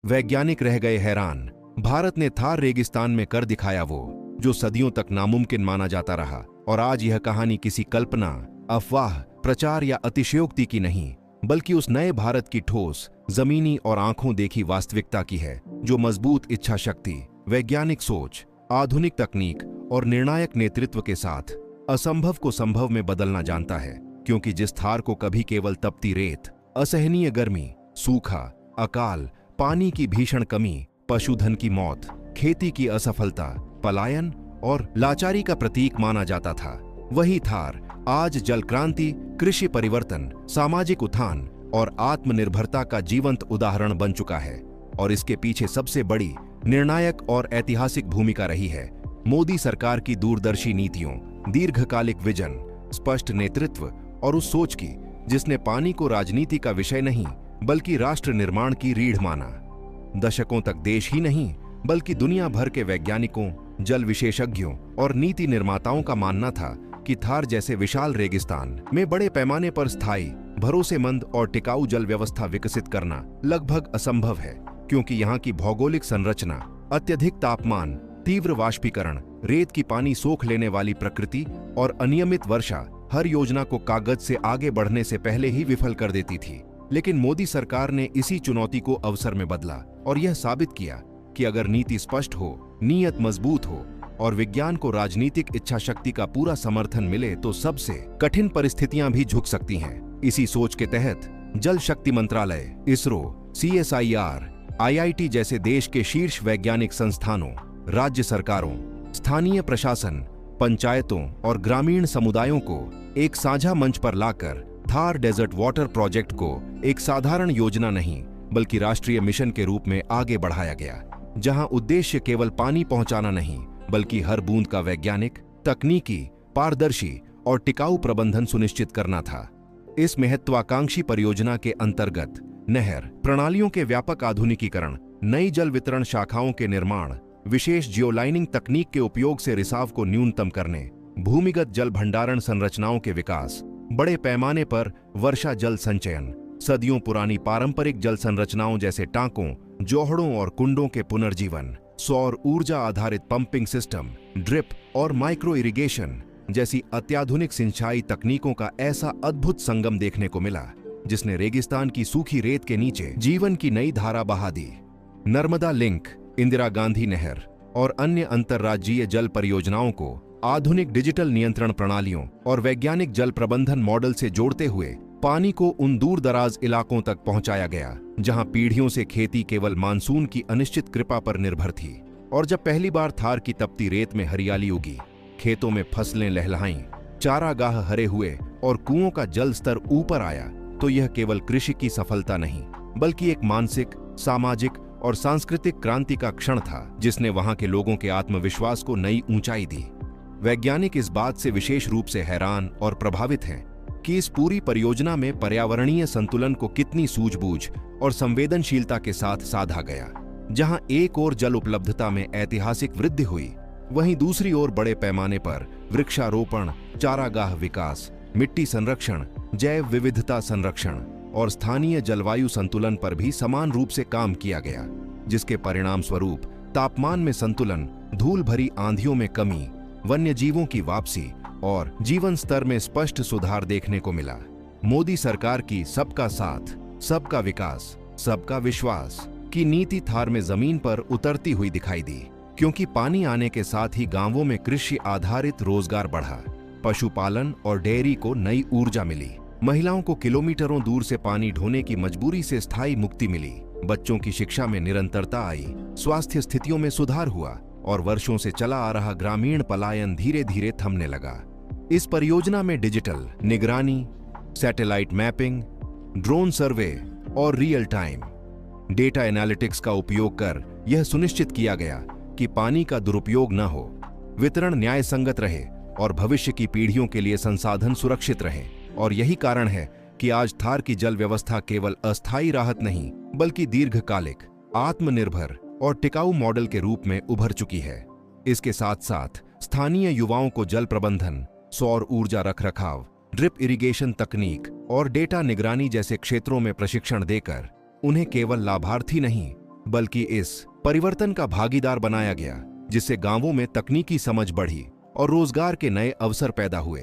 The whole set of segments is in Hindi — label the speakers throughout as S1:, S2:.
S1: वैज्ञानिक रह गए हैरान। भारत ने थार रेगिस्तान में कर दिखाया वो जो सदियों तक नामुमकिन माना जाता रहा। और आज यह कहानी किसी कल्पना, अफवाह, प्रचार या अतिशयोक्ति की नहीं, बल्कि उस नए भारत की ठोस, जमीनी और आंखों देखी वास्तविकता की है जो मजबूत इच्छा शक्ति, वैज्ञानिक सोच, आधुनिक तकनीक और निर्णायक नेतृत्व के साथ असंभव को संभव में बदलना जानता है। क्योंकि जिस थार को कभी केवल तपती रेत, असहनीय गर्मी, सूखा, अकाल, पानी की भीषण कमी, पशुधन की मौत, खेती की असफलता, पलायन और लाचारी का प्रतीक माना जाता था, वही थार आज जल क्रांति, कृषि परिवर्तन, सामाजिक उत्थान और आत्मनिर्भरता का जीवंत उदाहरण बन चुका है। और इसके पीछे सबसे बड़ी, निर्णायक और ऐतिहासिक भूमिका रही है मोदी सरकार की दूरदर्शी नीतियों, दीर्घकालिक विजन, स्पष्ट नेतृत्व और उस सोच की जिसने पानी को राजनीति का विषय नहीं बल्कि राष्ट्र निर्माण की रीढ़ माना। दशकों तक देश ही नहीं बल्कि दुनिया भर के वैज्ञानिकों, जल विशेषज्ञों और नीति निर्माताओं का मानना था कि थार जैसे विशाल रेगिस्तान में बड़े पैमाने पर स्थायी, भरोसेमंद और टिकाऊ जल व्यवस्था विकसित करना लगभग असंभव है। क्योंकि यहाँ की भौगोलिक संरचना, अत्यधिक तापमान, तीव्र वाष्पीकरण, रेत की पानी सोख लेने वाली प्रकृति और अनियमित वर्षा हर योजना को कागज से आगे बढ़ने से पहले ही विफल कर देती थी। लेकिन मोदी सरकार ने इसी चुनौती को अवसर में बदला और यह साबित किया कि अगर नीति स्पष्ट हो, नीयत मजबूत हो और विज्ञान को राजनीतिक इच्छा शक्ति का पूरा समर्थन मिले तो सबसे कठिन परिस्थितियां भी झुक सकती हैं। इसी सोच के तहत जल शक्ति मंत्रालय, इसरो, CSIR, IIT जैसे देश के शीर्ष वैज्ञानिक संस्थानों, राज्य सरकारों, स्थानीय प्रशासन, पंचायतों और ग्रामीण समुदायों को एक साझा मंच पर लाकर थार डेजर्ट वाटर प्रोजेक्ट को एक साधारण योजना नहीं बल्कि राष्ट्रीय मिशन के रूप में आगे बढ़ाया गया, जहां उद्देश्य केवल पानी पहुंचाना नहीं बल्कि हर बूंद का वैज्ञानिक, तकनीकी, पारदर्शी और टिकाऊ प्रबंधन सुनिश्चित करना था। इस महत्वाकांक्षी परियोजना के अंतर्गत नहर प्रणालियों के व्यापक आधुनिकीकरण, नई जल वितरण शाखाओं के निर्माण, विशेष जियोलाइनिंग तकनीक के उपयोग से रिसाव को न्यूनतम करने, भूमिगत जल भंडारण संरचनाओं के विकास, बड़े पैमाने पर वर्षा जल संचयन, सदियों पुरानी पारंपरिक जल संरचनाओं जैसे टांकों, जोहड़ों और कुंडों के पुनर्जीवन, सौर ऊर्जा आधारित पंपिंग सिस्टम, ड्रिप और माइक्रो इरिगेशन जैसी अत्याधुनिक सिंचाई तकनीकों का ऐसा अद्भुत संगम देखने को मिला जिसने रेगिस्तान की सूखी रेत के नीचे जीवन की नई धारा बहा दी। नर्मदा लिंक, इंदिरा गांधी नहर और अन्य अंतर्राज्यीय जल परियोजनाओं को आधुनिक डिजिटल नियंत्रण प्रणालियों और वैज्ञानिक जल प्रबंधन मॉडल से जोड़ते हुए पानी को उन दूर दराज इलाकों तक पहुंचाया गया जहां पीढ़ियों से खेती केवल मानसून की अनिश्चित कृपा पर निर्भर थी। और जब पहली बार थार की तपती रेत में हरियाली उगी, खेतों में फसलें लहलहाईं, चारागाह हरे हुए और कुओं का जल स्तर ऊपर आया, तो यह केवल कृषि की सफलता नहीं बल्कि एक मानसिक, सामाजिक और सांस्कृतिक क्रांति का क्षण था जिसने वहां के लोगों के आत्मविश्वास को नई ऊंचाई दी। वैज्ञानिक इस बात से विशेष रूप से हैरान और प्रभावित हैं कि इस पूरी परियोजना में पर्यावरणीय संतुलन को कितनी सूझबूझ और संवेदनशीलता के साथ साधा गया। जहां एक ओर जल उपलब्धता में ऐतिहासिक वृद्धि हुई, वहीं दूसरी ओर बड़े पैमाने पर वृक्षारोपण, चारागाह विकास, मिट्टी संरक्षण, जैव विविधता संरक्षण और स्थानीय जलवायु संतुलन पर भी समान रूप से काम किया गया, जिसके परिणाम स्वरूप तापमान में संतुलन, धूल भरी आंधियों में कमी, वन्य जीवों की वापसी और जीवन स्तर में स्पष्ट सुधार देखने को मिला। मोदी सरकार की सबका साथ, सबका विकास, सबका विश्वास की नीति थार में जमीन पर उतरती हुई दिखाई दी, क्योंकि पानी आने के साथ ही गांवों में कृषि आधारित रोजगार बढ़ा, पशुपालन और डेयरी को नई ऊर्जा मिली, महिलाओं को किलोमीटरों दूर से पानी ढोने की मजबूरी से स्थायी मुक्ति मिली, बच्चों की शिक्षा में निरंतरता आई, स्वास्थ्य स्थितियों में सुधार हुआ और वर्षों से चला आ रहा ग्रामीण पलायन धीरे धीरे थमने लगा। इस परियोजना में डिजिटल निगरानी, सैटेलाइट मैपिंग, ड्रोन सर्वे और रियल टाइम डेटा एनालिटिक्स का उपयोग कर यह सुनिश्चित किया गया कि पानी का दुरुपयोग न हो, वितरण न्याय संगत रहे और भविष्य की पीढ़ियों के लिए संसाधन सुरक्षित रहे। और यही कारण है कि आज थार की जल व्यवस्था केवल अस्थायी राहत नहीं बल्कि दीर्घकालिक, आत्मनिर्भर और टिकाऊ मॉडल के रूप में उभर चुकी है। इसके साथ साथ स्थानीय युवाओं को जल प्रबंधन, सौर ऊर्जा रखरखाव, ड्रिप इरिगेशन तकनीक और डेटा निगरानी जैसे क्षेत्रों में प्रशिक्षण देकर उन्हें केवल लाभार्थी नहीं बल्कि इस परिवर्तन का भागीदार बनाया गया, जिससे गांवों में तकनीकी समझ बढ़ी और रोजगार के नए अवसर पैदा हुए।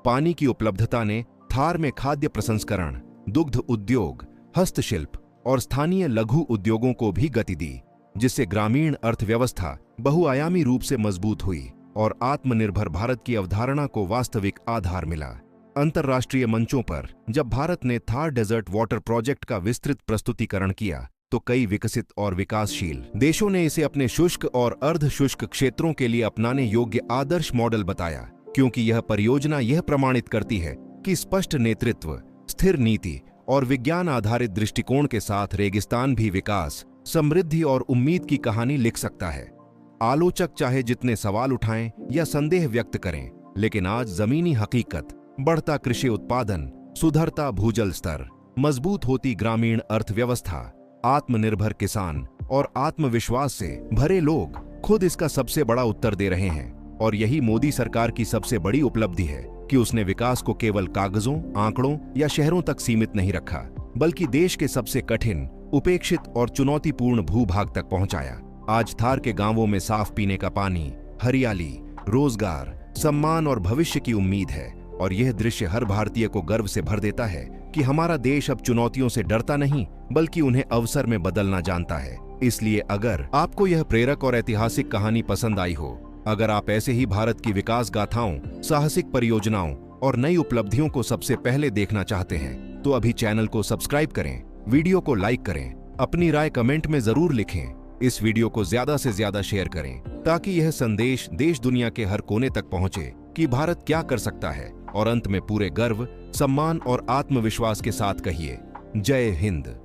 S1: पानी की उपलब्धता ने थार में खाद्य प्रसंस्करण, दुग्ध उद्योग, हस्तशिल्प और स्थानीय लघु उद्योगों को भी गति दी, जिससे ग्रामीण अर्थव्यवस्था बहुआयामी रूप से मजबूत हुई और आत्मनिर्भर भारत की अवधारणा को वास्तविक आधार मिला। अंतर्राष्ट्रीय मंचों पर जब भारत ने थार डेजर्ट वाटर प्रोजेक्ट का विस्तृत प्रस्तुतिकरण किया, तो कई विकसित और विकासशील देशों ने इसे अपने शुष्क और अर्ध शुष्क क्षेत्रों के लिए अपनाने योग्य आदर्श मॉडल बताया, क्योंकि यह परियोजना यह प्रमाणित करती है कि स्पष्ट नेतृत्व, स्थिर नीति और विज्ञान आधारित दृष्टिकोण के साथ रेगिस्तान भी विकास, समृद्धि और उम्मीद की कहानी लिख सकता है। आलोचक चाहे जितने सवाल उठाएं या संदेह व्यक्त करें, लेकिन आज जमीनी हकीकत, बढ़ता कृषि उत्पादन, सुधरता भूजल स्तर, मजबूत होती ग्रामीण अर्थव्यवस्था, आत्मनिर्भर किसान और आत्मविश्वास से भरे लोग खुद इसका सबसे बड़ा उत्तर दे रहे हैं। और यही मोदी सरकार की सबसे बड़ी उपलब्धि है कि उसने विकास को केवल कागजों, आंकड़ों या शहरों तक सीमित नहीं रखा, बल्कि देश के सबसे कठिन, उपेक्षित और चुनौतीपूर्ण भूभाग तक पहुंचाया। आज थार के गांवों में साफ पीने का पानी, हरियाली, रोजगार, सम्मान और भविष्य की उम्मीद है। और यह दृश्य हर भारतीय को गर्व से भर देता है कि हमारा देश अब चुनौतियों से डरता नहीं, बल्कि उन्हें अवसर में बदलना जानता है। इसलिए अगर आपको यह प्रेरक और ऐतिहासिक कहानी पसंद आई हो, अगर आप ऐसे ही भारत की विकास गाथाओं, साहसिक परियोजनाओं और नई उपलब्धियों को सबसे पहले देखना चाहते हैं, तो अभी चैनल को सब्सक्राइब करें, वीडियो को लाइक करें, अपनी राय कमेंट में जरूर लिखें। इस वीडियो को ज्यादा से ज्यादा शेयर करें, ताकि यह संदेश देश दुनिया के हर कोने तक पहुंचे कि भारत क्या कर सकता है। और अंत में पूरे गर्व, सम्मान और आत्मविश्वास के साथ कहिए, जय हिंद।